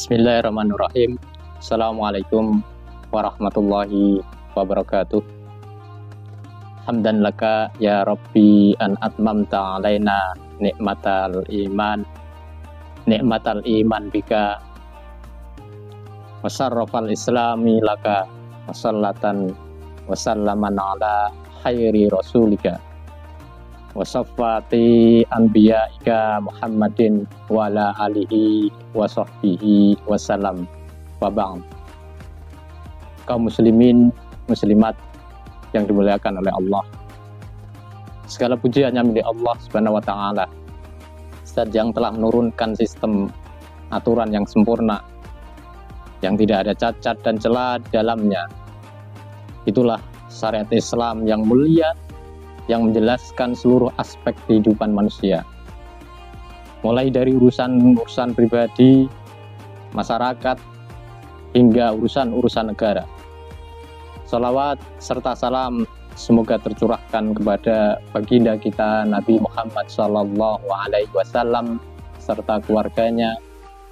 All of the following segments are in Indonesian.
Bismillahirrahmanirrahim. Assalamualaikum warahmatullahi wabarakatuh. Hamdan laka ya Rabbi an atmamta alaina nikmatal iman bika wa sarrafal islami laka wa sallatan wa sallaman ala khairi rasulika wa saffati anbiya'ika Muhammadin wa ala alihi wa sahbihi wa salam wa ba'd. Kaum muslimin, muslimat yang dimuliakan oleh Allah, segala puji hanya milik Allah Subhanahu wa ta'ala, Zat yang telah menurunkan sistem aturan yang sempurna, yang tidak ada cacat dan celah di dalamnya. Itulah syariat Islam yang mulia, yang menjelaskan seluruh aspek kehidupan manusia, mulai dari urusan pribadi, masyarakat, hingga urusan negara. Salawat serta salam semoga tercurahkan kepada baginda kita Nabi Muhammad SAW serta keluarganya,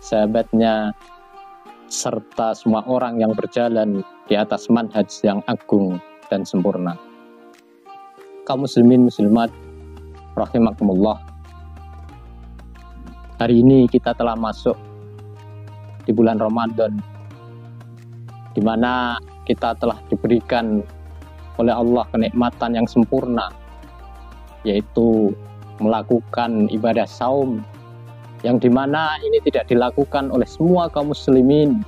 sahabatnya, serta semua orang yang berjalan di atas manhaj yang agung dan sempurna. Kaum muslimin muslimat rahimakumullah, hari ini kita telah masuk di bulan Ramadan, di mana kita telah diberikan oleh Allah kenikmatan yang sempurna, yaitu melakukan ibadah saum, yang dimana ini tidak dilakukan oleh semua kaum muslimin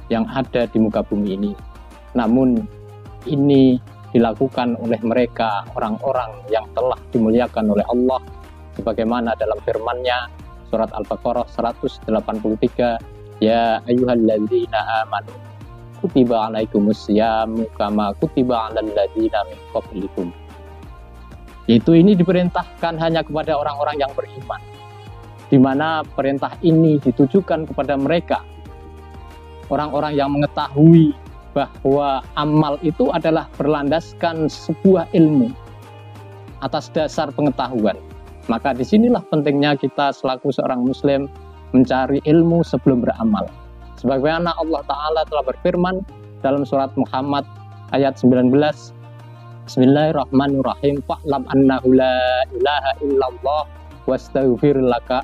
yang ada di muka bumi ini, namun ini dilakukan oleh mereka, orang-orang yang telah dimuliakan oleh Allah, sebagaimana dalam firman-Nya surat Al-Baqarah 183, ya ayyuhalladzina amanu kutiba alaikumusyamu kama kutiba alal ladzina min qablikum. Yaitu ini diperintahkan hanya kepada orang-orang yang beriman, di mana perintah ini ditujukan kepada mereka, orang-orang yang mengetahui bahwa amal itu adalah berlandaskan sebuah ilmu atas dasar pengetahuan. Maka disinilah pentingnya kita selaku seorang muslim mencari ilmu sebelum beramal. Sebagaimana Allah Ta'ala telah berfirman dalam surat Muhammad ayat 19, Bismillahirrahmanirrahim, fa'lam annahu la ilaha illallah wastaghfir laka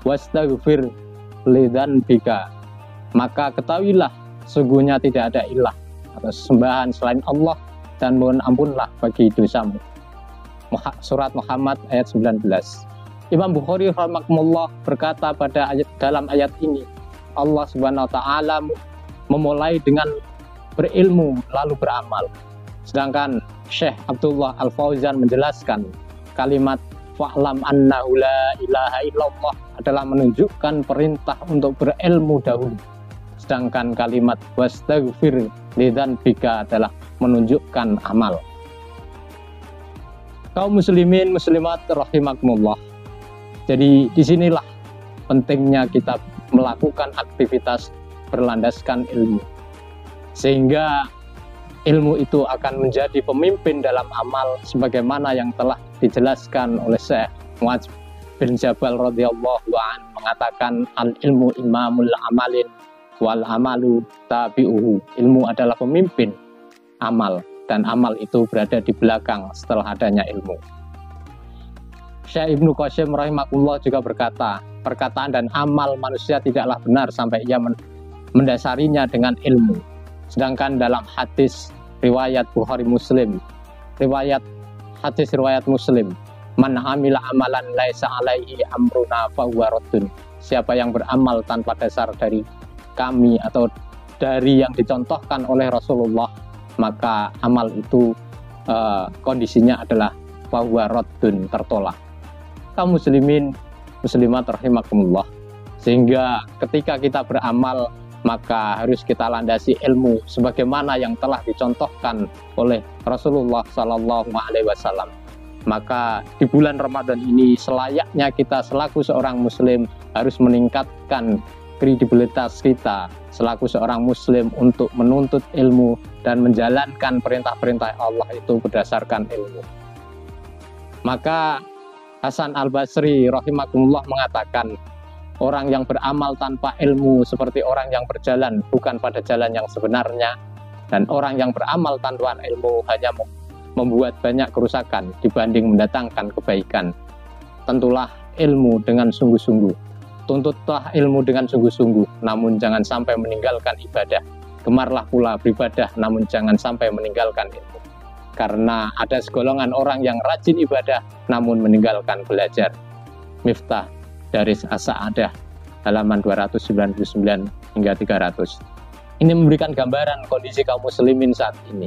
wastaghfir lidzanbika. Maka ketahuilah sungguhnya tidak ada ilah atau sembahan selain Allah, dan mohon ampunlah bagi dosamu. Surat Muhammad ayat 19. Imam Bukhari rahimahullah berkata dalam ayat ini, Allah Subhanahu wa ta'ala memulai dengan berilmu lalu beramal. Sedangkan Syekh Abdullah Al-Fauzan menjelaskan kalimat fa'lam annahu la ilaha illallah adalah menunjukkan perintah untuk berilmu dahulu. Sedangkan kalimat wastaghfir lidzanbika adalah menunjukkan amal. Kaum muslimin muslimat rahimakumullah. Jadi disinilah pentingnya kita melakukan aktivitas berlandaskan ilmu, sehingga ilmu itu akan menjadi pemimpin dalam amal, sebagaimana yang telah dijelaskan oleh Syekh Mu'adz bin Jabal radhiyallahu anhu mengatakan, al ilmu imamul amalin wal amalu tabi'uhu. Ilmu adalah pemimpin amal, dan amal itu berada di belakang setelah adanya ilmu. Syekh Ibnu Qasim rahimahullah juga berkata, perkataan dan amal manusia tidaklah benar sampai ia mendasarinya dengan ilmu. Sedangkan dalam hadis riwayat Bukhari Muslim, hadis riwayat Muslim, man amila amalan laisa alaihi amruna fahuwa raddun. Siapa yang beramal tanpa dasar dari kami atau dari yang dicontohkan oleh Rasulullah, maka amal itu kondisinya adalah fahuwa raddun, tertolak. Kaum muslimin muslimat rahimakumullah, sehingga ketika kita beramal maka harus kita landasi ilmu sebagaimana yang telah dicontohkan oleh Rasulullah SAW. Maka di bulan Ramadan ini selayaknya kita selaku seorang muslim harus meningkatkan kredibilitas kita selaku seorang muslim untuk menuntut ilmu dan menjalankan perintah-perintah Allah itu berdasarkan ilmu. Maka Hasan Al-Basri rahimahullah mengatakan, Orang yang beramal tanpa ilmu seperti orang yang berjalan bukan pada jalan yang sebenarnya, dan orang yang beramal tanpa ilmu hanya membuat banyak kerusakan dibanding mendatangkan kebaikan. Tentulah ilmu dengan sungguh-sungguh. Tuntutlah ilmu dengan sungguh-sungguh, namun jangan sampai meninggalkan ibadah. Gemarlah pula beribadah, namun jangan sampai meninggalkan ilmu. Karena ada segolongan orang yang rajin ibadah, namun meninggalkan belajar. Miftah dari As-Sa'adah halaman 299 hingga 300. Ini memberikan gambaran kondisi kaum muslimin saat ini.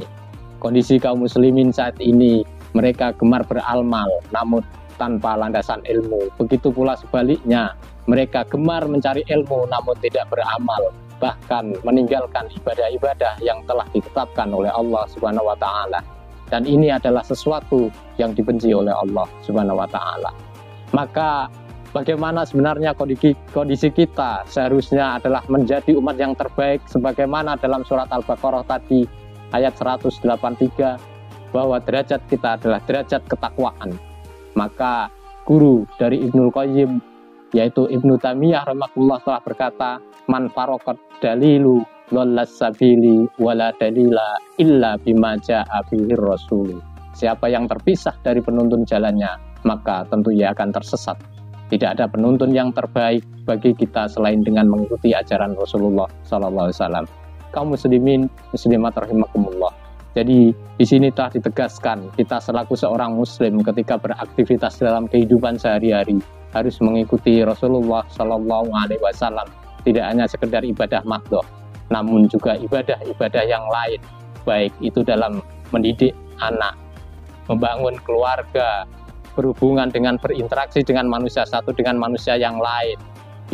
Kondisi kaum muslimin saat ini, mereka gemar beramal namun tanpa landasan ilmu. Begitu pula sebaliknya, mereka gemar mencari ilmu namun tidak beramal, bahkan meninggalkan ibadah-ibadah yang telah ditetapkan oleh Allah Subhanahu wa taala. Dan ini adalah sesuatu yang dibenci oleh Allah Subhanahu wa taala. Maka bagaimana sebenarnya kondisi kita seharusnya adalah menjadi umat yang terbaik sebagaimana dalam surat Al-Baqarah tadi ayat 183, bahwa derajat kita adalah derajat ketakwaan. Maka guru dari Ibnul Qayyim yaitu Ibnu Taimiyah rahimahullah telah berkata, man faraqat dalilu dhallas sabili wala dalila illa bima jaa bihi rasul. Siapa yang terpisah dari penuntun jalannya, maka tentu ia akan tersesat. Tidak ada penuntun yang terbaik bagi kita selain dengan mengikuti ajaran Rasulullah sallallahu alaihi wasallam. Kaum muslimin muslimat rahimakumullah. Jadi di sini telah ditegaskan kita selaku seorang muslim ketika beraktivitas dalam kehidupan sehari-hari harus mengikuti Rasulullah sallallahu alaihi wasallam. Tidak hanya sekedar ibadah mahdhah, namun juga ibadah-ibadah yang lain, baik itu dalam mendidik anak, membangun keluarga, berhubungan dengan berinteraksi dengan manusia satu dengan manusia yang lain,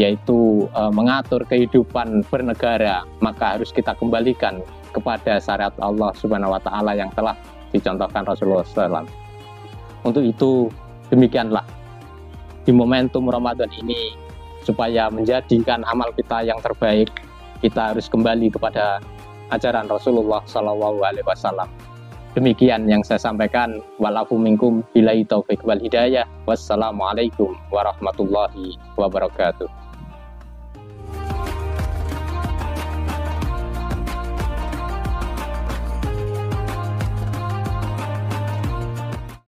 yaitu mengatur kehidupan bernegara, maka harus kita kembalikan kepada syariat Allah Subhanahu wa taala yang telah dicontohkan Rasulullah SAW. Untuk itu demikianlah di momentum Ramadan ini, supaya menjadikan amal kita yang terbaik, kita harus kembali kepada ajaran Rasulullah SAW. Demikian yang saya sampaikan. Walafu minkum billahi taufiq wal hidayah. Wassalamualaikum warahmatullahi wabarakatuh.